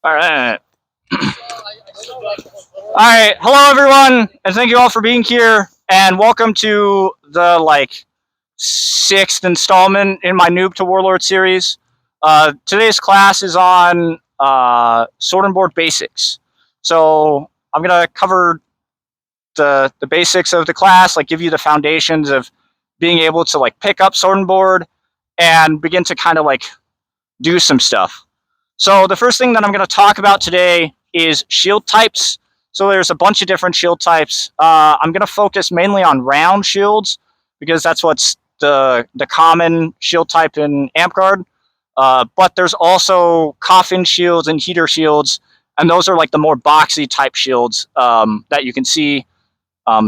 All right. All right. Hello, everyone, and thank you all for being here. And welcome to the sixth installment in my Noob to Warlord series. Today's class is on sword and board basics. So I'm gonna cover the basics of the class, like give you the foundations of being able to pick up sword and board and begin to kind of do some stuff. So the first thing that I'm going to talk about today is shield types. So there's a bunch of different shield types. I'm going to focus mainly on round shields because that's what's the common shield type in Amp-Guard. But there's also coffin shields and heater shields, and those are the more boxy type shields that you can see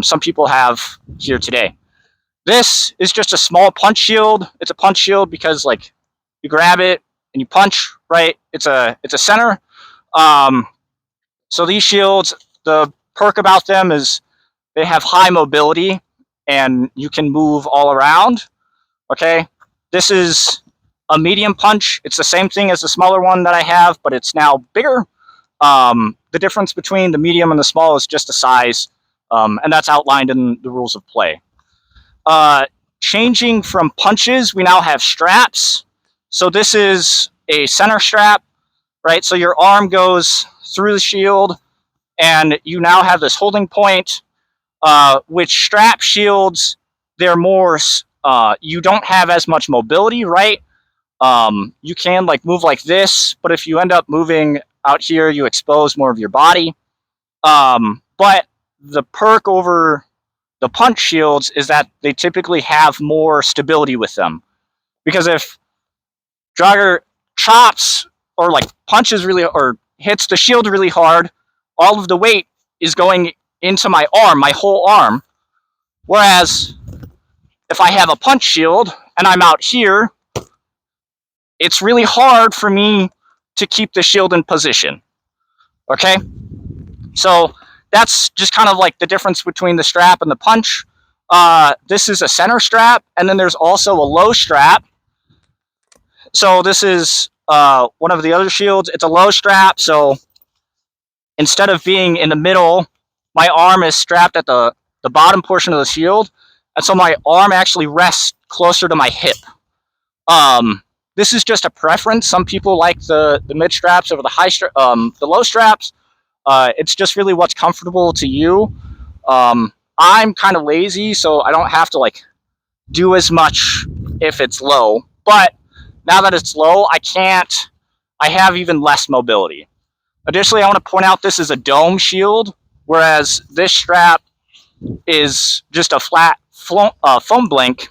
some people have here today. This is just a small punch shield. It's a punch shield because you grab it and you punch, right? It's a center. So these shields, the perk about them is they have high mobility and you can move all around. Okay, this is a medium punch. It's the same thing as the smaller one that I have, but it's now bigger. The difference between the medium and the small is just the size, and that's outlined in the rules of play. Changing from punches, we now have straps. So this is a center strap, right? So your arm goes through the shield, and you now have this holding point. Which strap shields, they're more, you don't have as much mobility, right? You can move like this, but if you end up moving out here, you expose more of your body. But the perk over the punch shields is that they typically have more stability with them. Because if Draugr chops or punches really or hits the shield really hard, all of the weight is going into my arm, my whole arm. Whereas if I have a punch shield and I'm out here, it's really hard for me to keep the shield in position. Okay? So that's just kind of the difference between the strap and the punch. This is a center strap, and then there's also a low strap. So this is one of the other shields. It's a low strap, so instead of being in the middle, my arm is strapped at the bottom portion of the shield, and so my arm actually rests closer to my hip. This is just a preference. Some people like the mid straps over the low straps. It's just really what's comfortable to you. I'm kind of lazy, so I don't have to do as much if it's low. But now that it's low, I have even less mobility. Additionally, I want to point out this is a dome shield, whereas this strap is just a flat foam blank.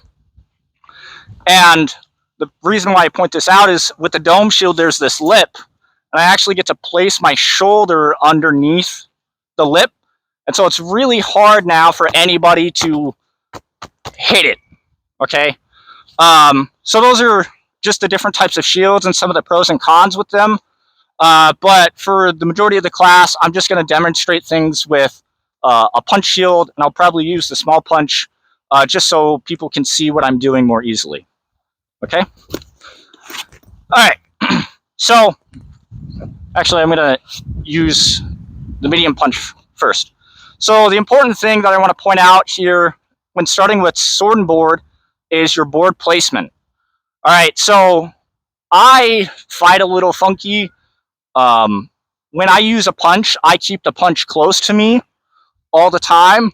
And the reason why I point this out is with the dome shield, there's this lip, and I actually get to place my shoulder underneath the lip. And so it's really hard now for anybody to hit it, okay? So those are just the different types of shields and some of the pros and cons with them. But for the majority of the class, I'm just going to demonstrate things with a punch shield, and I'll probably use the small punch just so people can see what I'm doing more easily. Okay? All right. So, actually, I'm going to use the medium punch first. So the important thing that I want to point out here when starting with sword and board is your board placement. All right, so I fight a little funky. When I use a punch, I keep the punch close to me all the time.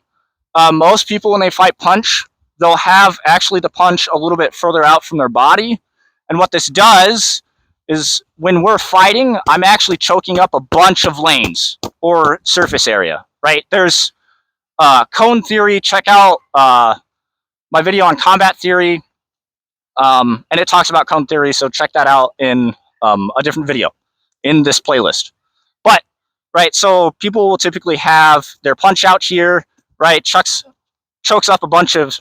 Most people, when they fight punch, they'll have actually the punch a little bit further out from their body. And what this does is when we're fighting, I'm actually choking up a bunch of lanes or surface area, right? There's cone theory. Check out my video on combat theory. And it talks about cone theory, so check that out in a different video in this playlist. But, right, so people will typically have their punch out here, right, chokes up a bunch of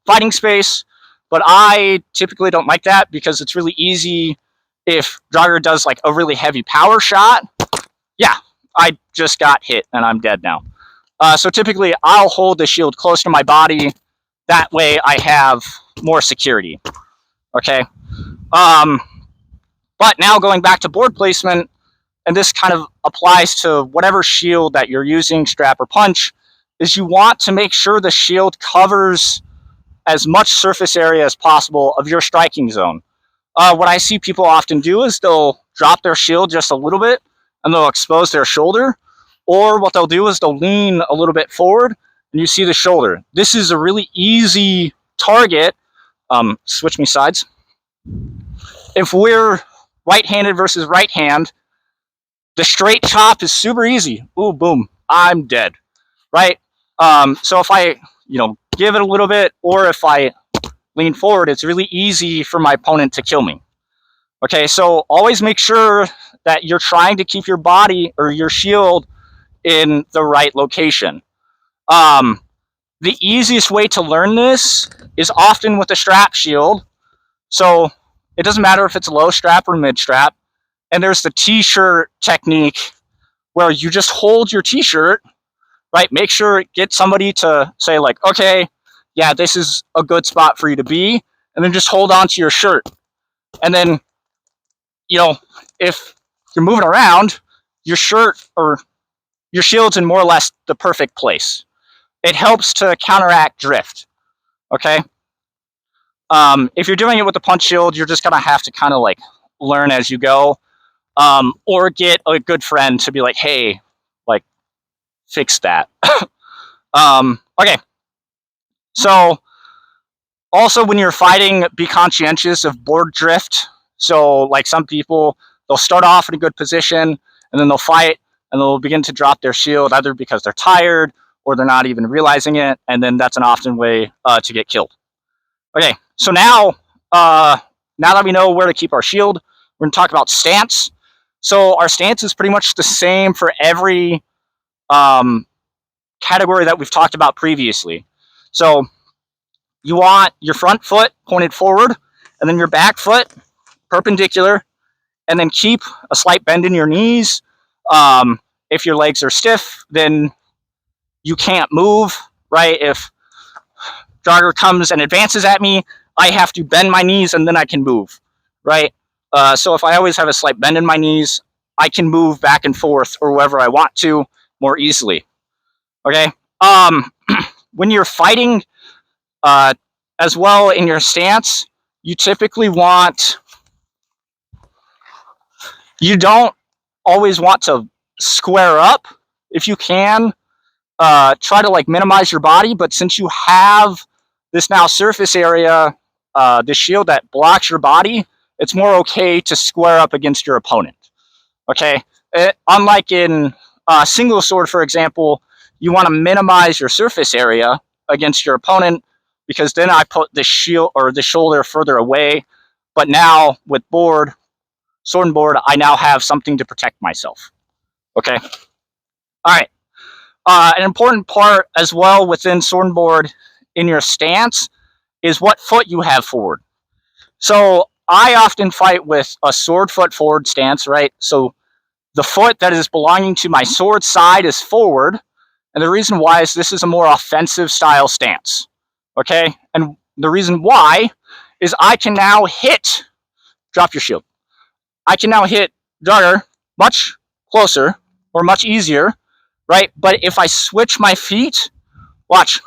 fighting space, but I typically don't like that because it's really easy if Draugr does a really heavy power shot. Yeah, I just got hit and I'm dead now. So typically I'll hold the shield close to my body. That way I have more security. Okay. But now going back to board placement, and this kind of applies to whatever shield that you're using, strap or punch, is you want to make sure the shield covers as much surface area as possible of your striking zone. What I see people often do is they'll drop their shield just a little bit and they'll expose their shoulder, or what they'll do is they'll lean a little bit forward and you see the shoulder. This is a really easy target. Switch me sides. If we're right-handed versus right hand, the straight chop is super easy. Ooh, boom, I'm dead, right? So if I, give it a little bit, or if I lean forward, it's really easy for my opponent to kill me. Okay, so always make sure that you're trying to keep your body or your shield in the right location. The easiest way to learn this is often with a strap shield. So it doesn't matter if it's a low strap or mid strap. And there's the t-shirt technique where you just hold your t-shirt, right? Make sure, get somebody to say like, okay, yeah, this is a good spot for you to be. And then just hold on to your shirt. And then, if you're moving around, your shirt or your shield's in more or less the perfect place. It helps to counteract drift, okay? If you're doing it with a punch shield, you're just gonna have to kind of like learn as you go, or get a good friend to be like, hey, like, fix that. Okay, so also when you're fighting, be conscientious of board drift. So like some people, they'll start off in a good position and then they'll fight and they'll begin to drop their shield either because they're tired or they're not even realizing it, and then that's an often way to get killed. Okay, so now that we know where to keep our shield, we're going to talk about stance. So our stance is pretty much the same for every category that we've talked about previously. So you want your front foot pointed forward, and then your back foot perpendicular, and then keep a slight bend in your knees. If your legs are stiff, then you can't move, right? If jogger comes and advances at me, I have to bend my knees and then I can move, right? So if I always have a slight bend in my knees, I can move back and forth or wherever I want to more easily, okay? When you're fighting as well in your stance, you typically you don't always want to square up. If you can, try to like minimize your body, but since you have this now surface area, the shield that blocks your body, it's more okay to square up against your opponent, okay? Unlike in single sword, for example, you want to minimize your surface area against your opponent, because then I put the shield or the shoulder further away. But now with sword and board, I now have something to protect myself, okay? All right. An important part as well within sword and board in your stance is what foot you have forward. So I often fight with a sword foot forward stance, right? So the foot that is belonging to my sword side is forward. And the reason why is this is a more offensive style stance, okay? And the reason why is I can now drop your shield. I can now hit jogger much closer or much easier, right? But if I switch my feet, watch,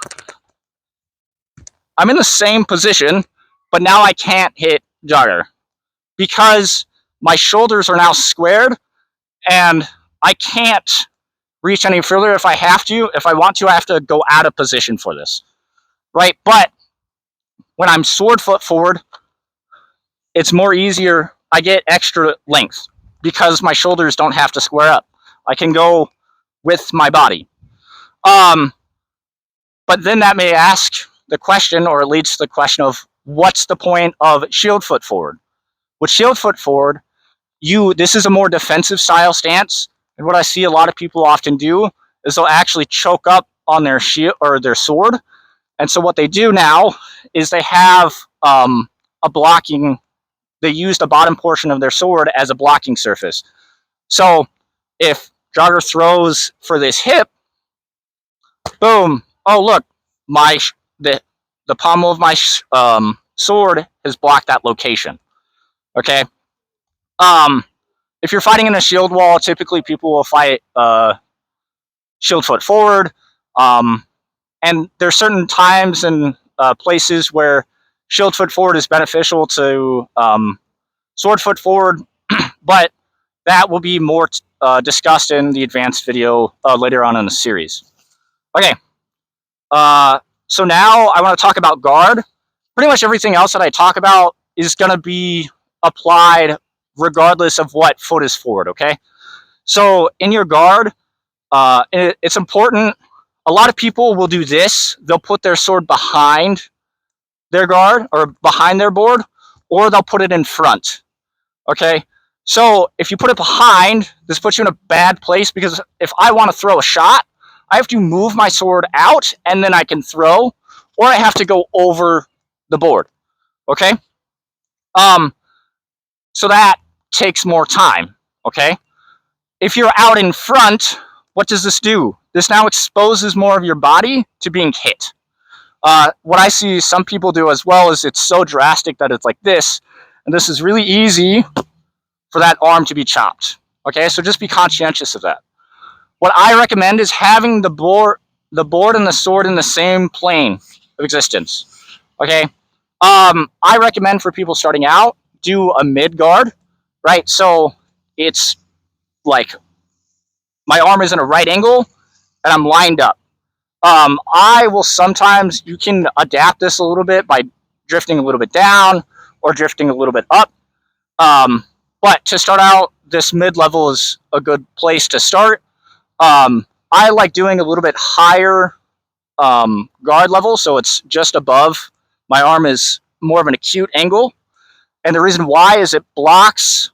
I'm in the same position, but now I can't hit jogger because my shoulders are now squared and I can't reach any further if I have to. If I want to, I have to go out of position for this, right? But when I'm sword foot forward, it's more easier. I get extra length because my shoulders don't have to square up. I can go with my body. But then that may ask the question, or it leads to the question of what's the point of shield foot forward? With shield foot forward, this is a more defensive style stance. And what I see a lot of people often do is they'll actually choke up on their shield or their sword. And so what they do now is they have they use the bottom portion of their sword as a blocking surface. So if jogger throws for this hip, boom, oh look, the pommel of my sword has blocked that location, okay? If if you're fighting in a shield wall, typically people will fight shield foot forward. And there's certain times and places where shield foot forward is beneficial to sword foot forward, but that will be more discussed in the advanced video later on in the series. Okay, so now I want to talk about guard. Pretty much everything else that I talk about is going to be applied regardless of what foot is forward, okay? So in your guard, it's important. A lot of people will do this. They'll put their sword behind their guard or behind their board, or they'll put it in front, okay? So if you put it behind, this puts you in a bad place, because if I want to throw a shot, I have to move my sword out and then I can throw, or I have to go over the board, okay? So that takes more time, okay? If you're out in front, what does this do? This now exposes more of your body to being hit. What I see some people do as well is it's so drastic that it's like this, and this is really easy for that arm to be chopped, okay? So just be conscientious of that. What I recommend is having the board and the sword in the same plane of existence, okay? I recommend for people starting out, do a mid guard, right? So it's like my arm is in a right angle and I'm lined up. I will sometimes, you can adapt this a little bit by drifting a little bit down or drifting a little bit up. But to start out, this mid-level is a good place to start. I like doing a little bit higher guard level, so it's just above. My arm is more of an acute angle. And the reason why is it blocks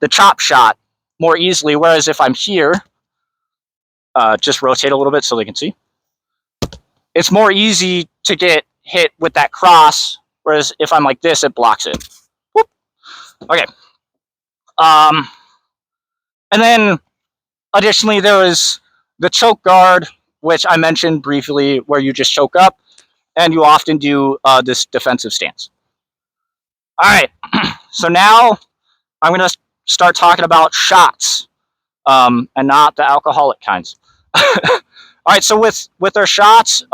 the chop shot more easily, whereas if I'm here, just rotate a little bit so they can see. It's more easy to get hit with that cross, whereas if I'm like this, it blocks it. Whoop. Okay. And then additionally, there is the choke guard, which I mentioned briefly, where you just choke up, and you often do this defensive stance. All right, so now I'm going to start talking about shots, and not the alcoholic kinds. All right, so with our shots,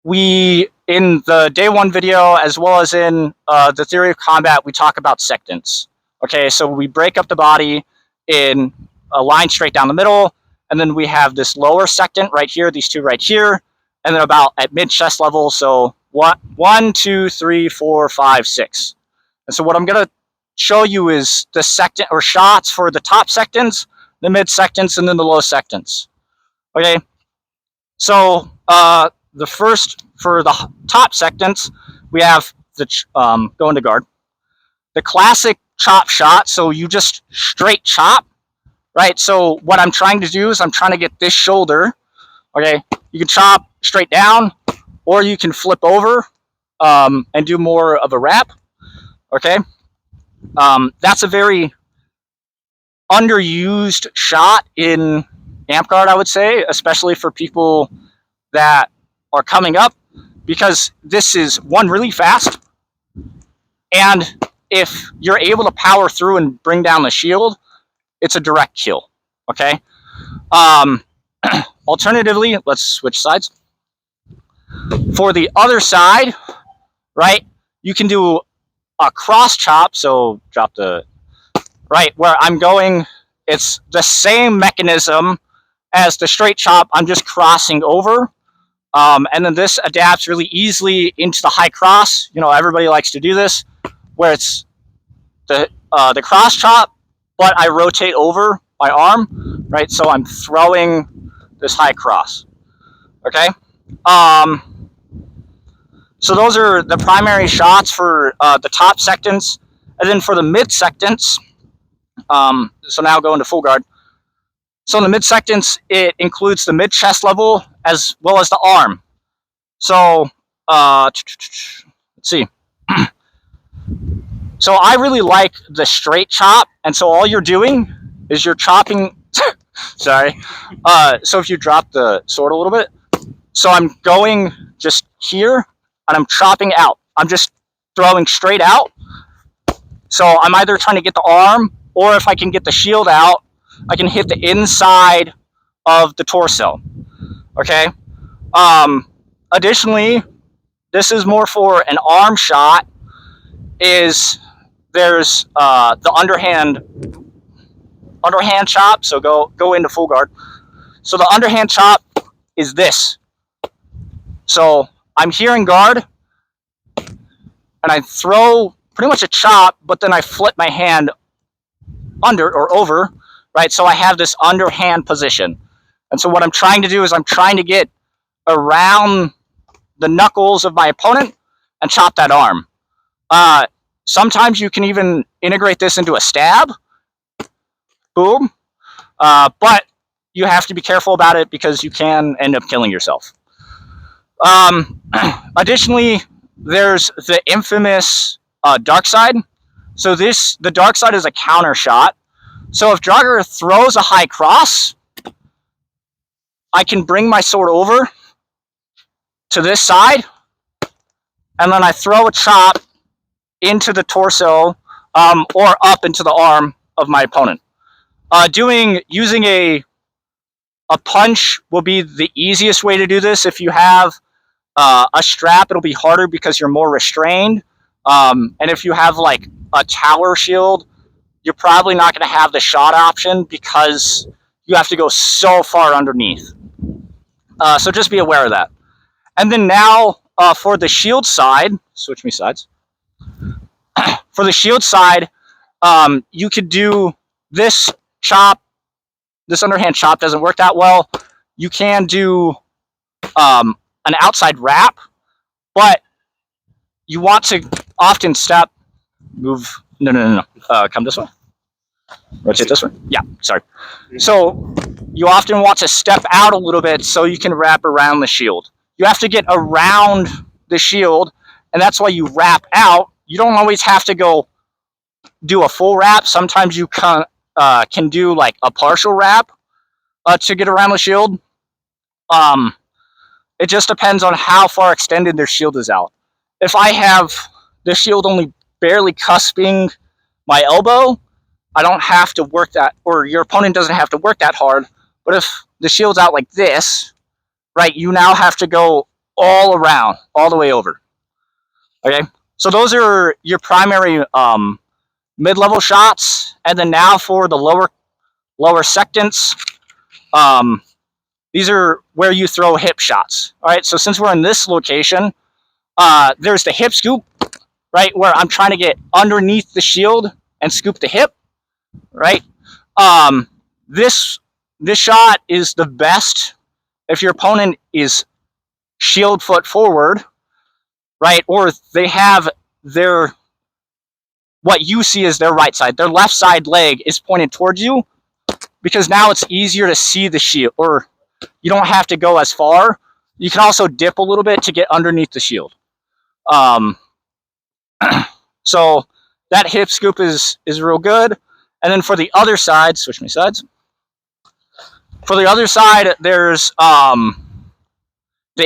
we, in the day one video, as well as in the theory of combat, we talk about sectants. Okay, so we break up the body in a line straight down the middle, and then we have this lower sectant right here, these two right here, and then about at mid-chest level, so 1, 2, 3, 4, 5, 6. And so what I'm going to show you is the sectant, or shots for the top sectants, the mid sectants, and then the low sectants. Okay, so the first, for the top sectants, we have the go into guard. The classic chop shot, so you just straight chop, right? So what I'm trying to do is I'm trying to get this shoulder, okay? You can chop straight down, or you can flip over and do more of a wrap, okay? That's a very underused shot in amp guard, I would say, especially for people that are coming up, because this is, one, really fast, and if you're able to power through and bring down the shield, it's a direct kill, okay? Alternatively, let's switch sides. For the other side, right, you can do a cross chop, so drop the, right, where I'm going, it's the same mechanism as the straight chop, I'm just crossing over, and then this adapts really easily into the high cross. You know, everybody likes to do this, where it's the cross chop, but I rotate over my arm, right, so I'm throwing this high cross, okay? So those are the primary shots for the top sectants, and then for the mid sectants, so now go into full guard. So in the mid sectants, it includes the mid chest level as well as the arm. So let's see. So I really like the straight chop, and so all you're doing is you're chopping. Sorry. So if you drop the sword a little bit, so I'm going just here, and I'm chopping out. I'm just throwing straight out, So I'm either trying to get the arm, or if I can get the shield out, I can hit the inside of the torso. Okay. Additionally, this is more for an arm shot. Is there's the underhand chop. So go into full guard. So the underhand chop is this. So I'm here in guard, and I throw pretty much a chop, but then I flip my hand under or over, right? So I have this underhand position. And so what I'm trying to do is I'm trying to get around the knuckles of my opponent and chop that arm. Sometimes you can even integrate this into a stab. Boom. But you have to be careful about it because you can end up killing yourself. Additionally, there's the infamous dark side. So the dark side is a counter shot. So if Draugr throws a high cross, I can bring my sword over to this side, and then I throw a chop into the torso or up into the arm of my opponent. Using a punch will be the easiest way to do this. If you have a strap, it'll be harder because you're more restrained. And if you have like a tower shield, you're probably not going to have the shot option because you have to go so far underneath. So just be aware of that. And then now for the shield side, switch me sides. For the shield side, you could do this chop. This underhand chop doesn't work that well. You can do an outside wrap, but you want to often move. No. Come this way. Rotate this way. Yeah, sorry. So you often want to step out a little bit so you can wrap around the shield. You have to get around the shield, and that's why you wrap out. You don't always have to go do a full wrap. Sometimes you can do like a partial wrap to get around the shield. It just depends on how far extended their shield is out. If I have the shield only barely cusping my elbow, I don't have to work that, or your opponent doesn't have to work that hard. But if the shield's out like this, right, you now have to go all around, all the way over. Okay, so those are your primary mid-level shots, and then now for the lower sectants, these are where you throw hip shots. All right, so since we're in this location, there's the hip scoop, right, where I'm trying to get underneath the shield and scoop the hip, right? This shot is the best if your opponent is shield foot forward, right, or they have what you see as their right side. Their left side leg is pointed towards you, because now it's easier to see the shield, or you don't have to go as far. You can also dip a little bit to get underneath the shield. So that hip scoop is real good. And then for the other side, switch me sides. For the other side, there's the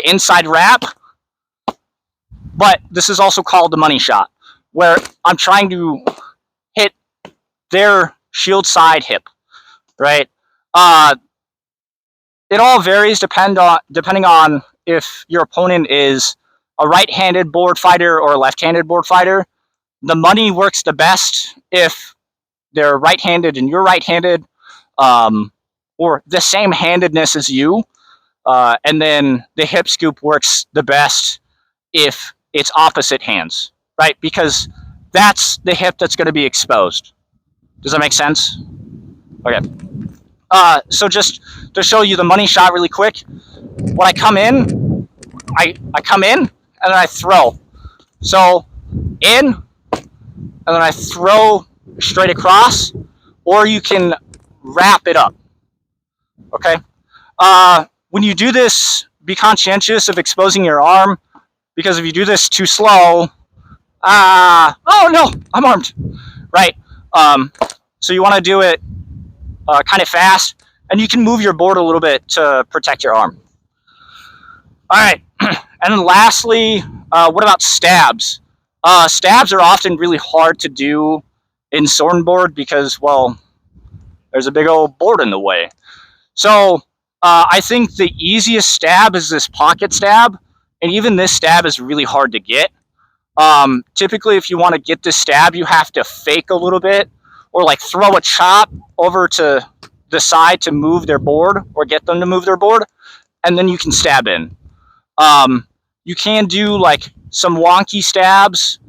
inside wrap, but this is also called the money shot, where I'm trying to hit their shield side hip, right? It all varies depending on if your opponent is a right-handed board fighter or a left-handed board fighter. The money works the best if they're right-handed and you're right-handed, or the same handedness as you. And then the hip scoop works the best if it's opposite hands, right? Because that's the hip that's going to be exposed. Does that make sense? Okay. So just to show you the money shot really quick, when I come in, I come in and then I throw. So in, and then I throw straight across, or you can wrap it up. Okay. When you do this, be conscientious of exposing your arm, because if you do this too slow, oh no, I'm armed, right? So you want to do it kind of fast, and you can move your board a little bit to protect your arm. All right, and then lastly, what about stabs? Stabs are often really hard to do in sword board because, well, there's a big old board in the way. So I think the easiest stab is this pocket stab, and even this stab is really hard to get. Typically, if you want to get this stab, you have to fake a little bit, or like throw a chop over to the side to move their board, or get them to move their board, and then you can stab in. You can do like some wonky stabs,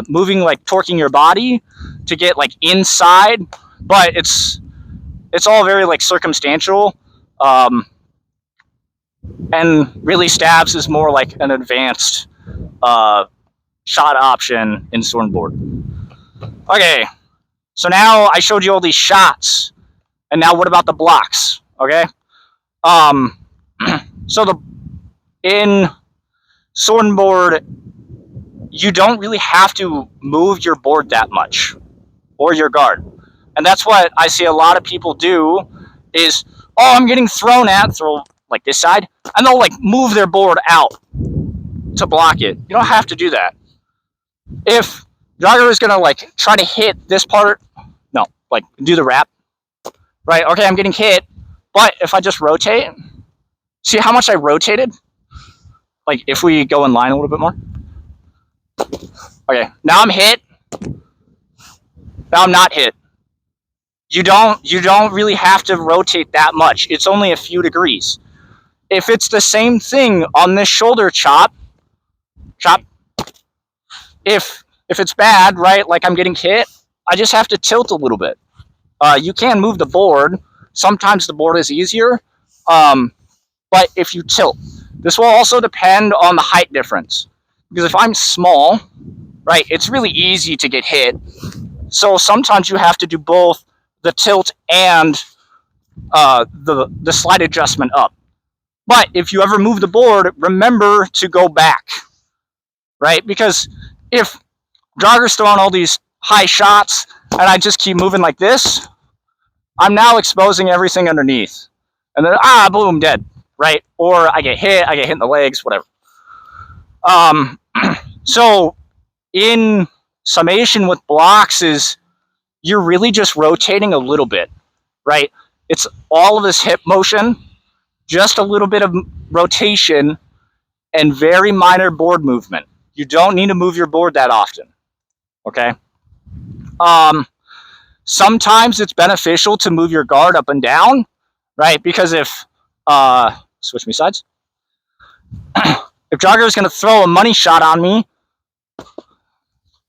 moving, like torquing your body to get like inside, but it's all very like circumstantial. And really, stabs is more like an advanced shot option in Swordboard. Okay, so now I showed you all these shots, and now what about the blocks? Okay, so in Swordboard, you don't really have to move your board that much, or your guard, and that's what I see a lot of people do. Is, oh, I'm getting thrown at, throw like this side, and they'll like move their board out to block it. You don't have to do that. If Jogger is gonna like try to hit this part, no, like do the wrap, right? Okay, I'm getting hit, but if I just rotate, see how much I rotated? Like if we go in line a little bit more. Okay, now I'm hit. Now I'm not hit. You don't really have to rotate that much. It's only a few degrees. If it's the same thing on this shoulder chop, if it's bad, right, like I'm getting hit, I just have to tilt a little bit. You can move the board. Sometimes the board is easier, but if you tilt. This will also depend on the height difference. Because if I'm small, right, it's really easy to get hit. So sometimes you have to do both the tilt and the slide adjustment up. But if you ever move the board, remember to go back, right? Because if Jogger's throwing all these high shots and I just keep moving like this, I'm now exposing everything underneath. And then, boom, dead, right? Or I get hit in the legs, whatever. So in summation with blocks is you're really just rotating a little bit, right? It's all of this hip motion, just a little bit of rotation, and very minor board movement. You don't need to move your board that often, okay? Sometimes it's beneficial to move your guard up and down, right? Because if, switch me sides. If Jogger is going to throw a money shot on me,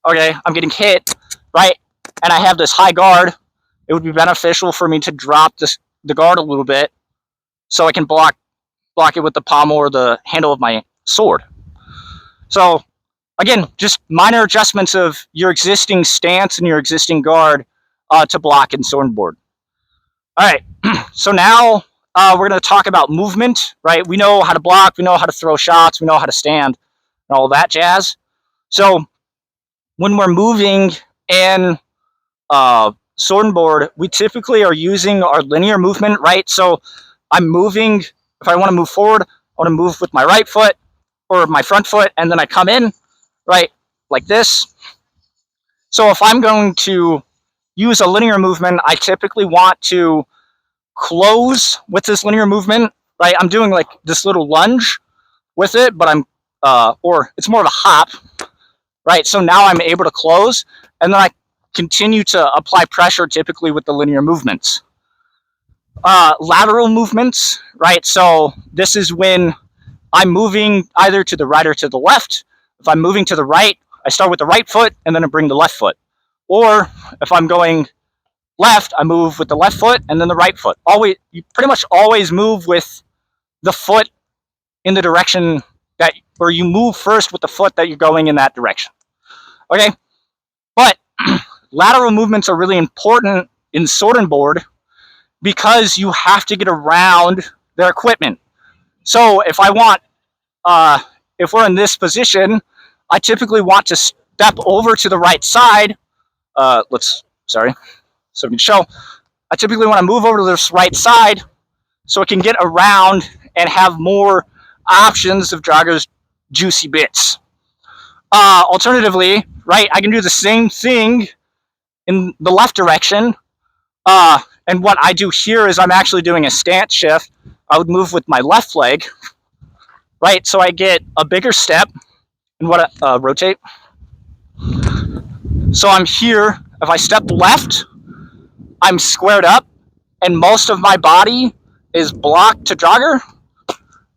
okay, I'm getting hit, right? And I have this high guard, it would be beneficial for me to drop the guard a little bit so I can block it with the pommel or the handle of my sword. So, again, just minor adjustments of your existing stance and your existing guard to block in Swordboard. All right, so now we're going to talk about movement, right? We know how to block, we know how to throw shots, we know how to stand, and all that jazz. So, when we're moving in Swordboard, we typically are using our linear movement, right? So I'm moving, if I want to move forward, I want to move with my right foot or my front foot, and then I come in, right, like this. So if I'm going to use a linear movement, I typically want to close with this linear movement, right? I'm doing like this little lunge with it, but I'm, or it's more of a hop, right? So now I'm able to close, and then I continue to apply pressure typically with the linear movements. Lateral movements, right? So this is when I'm moving either to the right or to the left. If I'm moving to the right, I start with the right foot and then I bring the left foot. Or if I'm going left, I move with the left foot and then the right foot. Always, you pretty much always move with the foot in the direction that, or you move first with the foot that you're going in that direction. Okay, but lateral movements are really important in sword and board because you have to get around their equipment. So if I want, if we're in this position, I typically want to step over to the right side. So we can show. I typically want to move over to this right side so it can get around and have more options of Jogger's juicy bits. Alternatively, right, I can do the same thing in the left direction. And what I do here is I'm actually doing a stance shift. I would move with my left leg, right? So I get a bigger step and what rotate. So I'm here. If I step left, I'm squared up, and most of my body is blocked to jogger.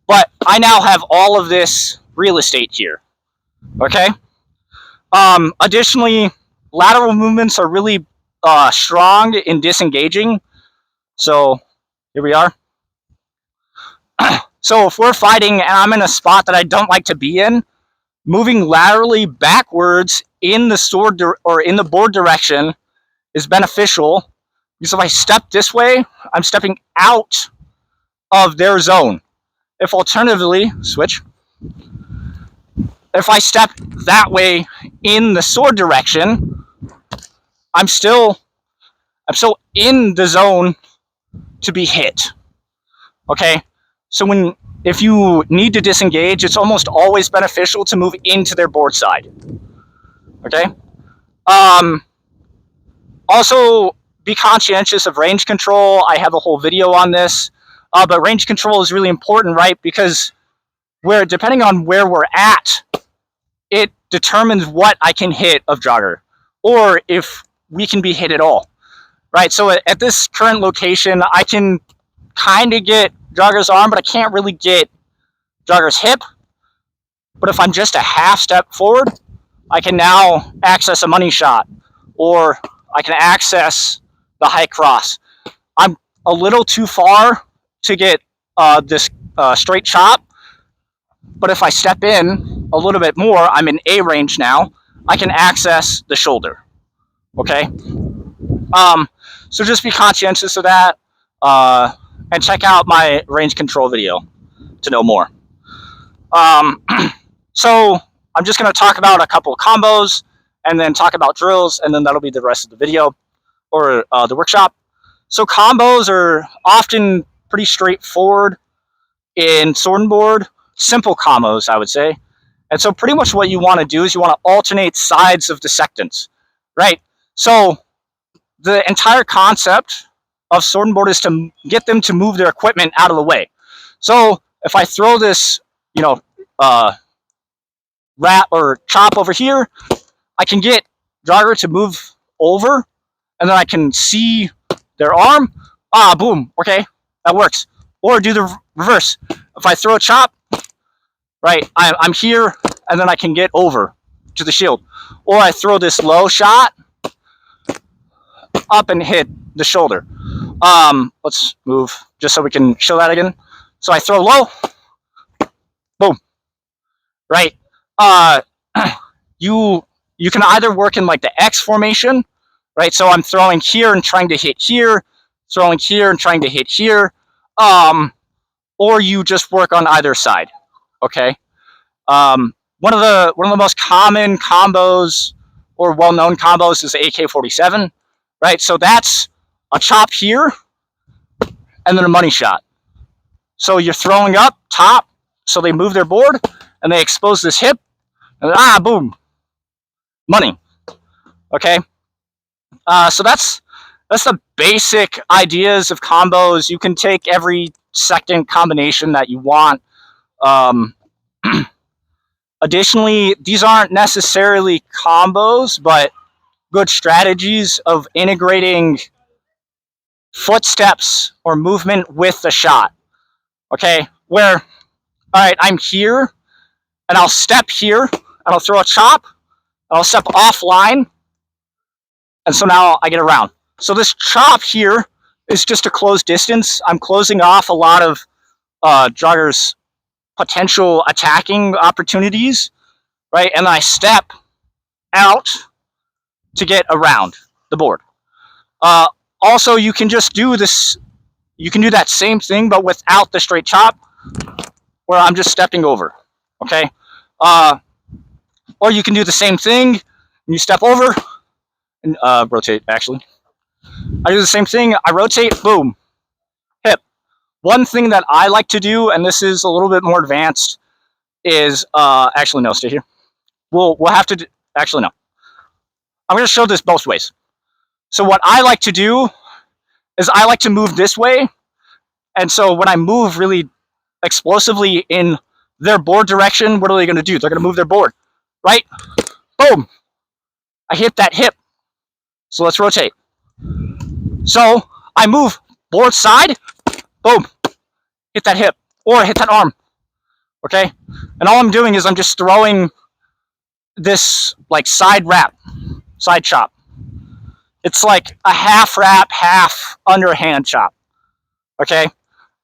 But I now have all of this real estate here. Okay. Additionally, lateral movements are really strong in disengaging. So here we are. So if we're fighting and I'm in a spot that I don't like to be in, moving laterally backwards in the sword or in the board direction is beneficial, because if I step this way, I'm stepping out of their zone. If alternatively, switch, if I step that way in the sword direction, I'm still in the zone to be hit. Okay, so if you need to disengage, it's almost always beneficial to move into their board side. Okay. Also, be conscientious of range control. I have a whole video on this, but range control is really important, right? Because depending on where we're at, it determines what I can hit of jogger, or if we can be hit at all, right? So at this current location, I can kind of get jogger's arm, but I can't really get jogger's hip. But if I'm just a half step forward, I can now access a money shot, or I can access the high cross. I'm a little too far to get this straight chop, but if I step in a little bit more, I'm in A range now, I can access the shoulder. Okay? So just be conscientious of that, and check out my range control video to know more. So I'm just going to talk about a couple of combos and then talk about drills, and then that'll be the rest of the video or the workshop. So combos are often pretty straightforward in sword and board, simple combos, I would say. And so pretty much what you want to do is you want to alternate sides of the sectants, right? So the entire concept of sword and board is to get them to move their equipment out of the way. So if I throw this, rat or chop over here, I can get jogger to move over, and then I can see their arm. Boom. Okay, that works. Or do the reverse. If I throw a chop, right, I'm here, and then I can get over to the shield. Or I throw this low shot up and hit the shoulder. Let's move just so we can show that again. So I throw low, boom, right? You can either work in like the X formation, right? So I'm throwing here and trying to hit here, throwing here and trying to hit here, or you just work on either side. Okay. One of the most common combos or well-known combos is the AK-47, right? So that's a chop here and then a money shot. So you're throwing up top, so they move their board and they expose this hip, and boom, money. Okay. So that's the basic ideas of combos. You can take every second combination that you want. Additionally, these aren't necessarily combos, but good strategies of integrating footsteps or movement with the shot. Okay, where, all right, I'm here, and I'll step here, and I'll throw a chop, and I'll step offline, and so now I get around. So this chop here is just a closed distance. I'm closing off a lot of jogger's potential attacking opportunities, right? And then I step out to get around the board. Also, you can just do this. You can do that same thing, but without the straight chop, where I'm just stepping over, okay? Or you can do the same thing, and you step over, and rotate, actually. I do the same thing, I rotate, boom, hip. One thing that I like to do, and this is a little bit more advanced, is, actually, no, stay here. We'll have to, actually, no. I'm going to show this both ways. So what I like to do is I like to move this way. And so when I move really explosively in their board direction, what are they going to do? They're going to move their board, right? Boom. I hit that hip. So let's rotate. So I move board side, boom, hit that hip or hit that arm, okay? And all I'm doing is I'm just throwing this like side wrap, side chop. It's like a half wrap, half underhand chop, okay?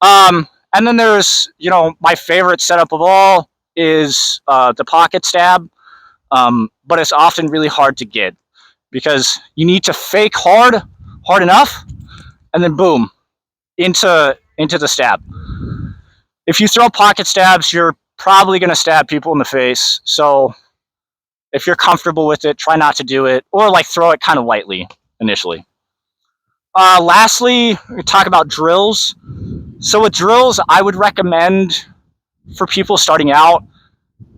And then there's, you know, my favorite setup of all is the pocket stab, but it's often really hard to get because you need to fake hard enough, and then boom, into the stab. If you throw pocket stabs, you're probably going to stab people in the face. So if you're comfortable with it, try not to do it, or like throw it kind of lightly initially. Lastly, we talk about drills. So with drills, I would recommend for people starting out,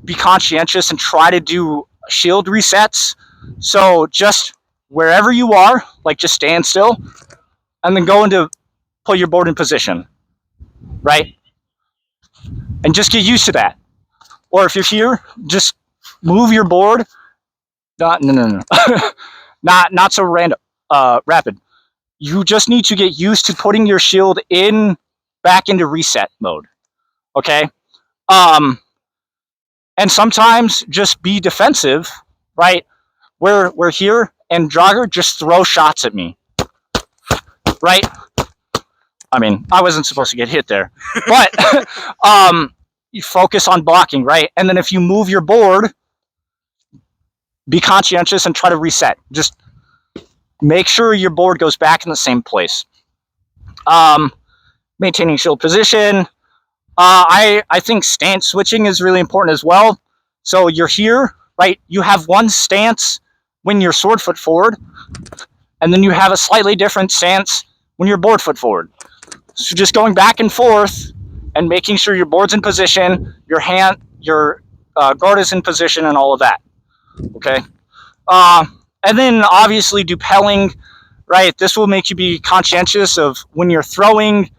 be conscientious and try to do shield resets. So just wherever you are, like just stand still, and then go into put your board in position, right? And just get used to that. Or if you're here, just move your board. No. not so random, rapid. You just need to get used to putting your shield back into reset mode. Okay? And sometimes just be defensive, right? We're here and Jogger just throw shots at me. Right? I mean, I wasn't supposed to get hit there. But you focus on blocking, right? And then if you move your board, be conscientious and try to reset. Just make sure your board goes back in the same place. Maintaining shield position. I think stance switching is really important as well. So you're here, right? You have one stance when you're sword foot forward, and then you have a slightly different stance when you're board foot forward. So just going back and forth and making sure your board's in position, your guard is in position, and all of that. Okay. And then obviously dupeling, right? This will make you be conscientious of when you're throwing.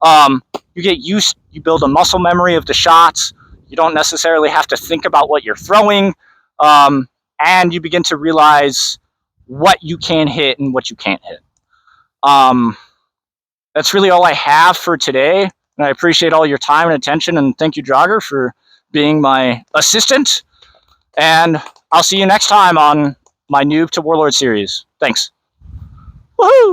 You build a muscle memory of the shots. You don't necessarily have to think about what you're throwing. And you begin to realize what you can hit and what you can't hit. That's really all I have for today. And I appreciate all your time and attention. And thank you, Jogger, for being my assistant. And I'll see you next time on my Newb to Warlord series. Thanks. Woohoo!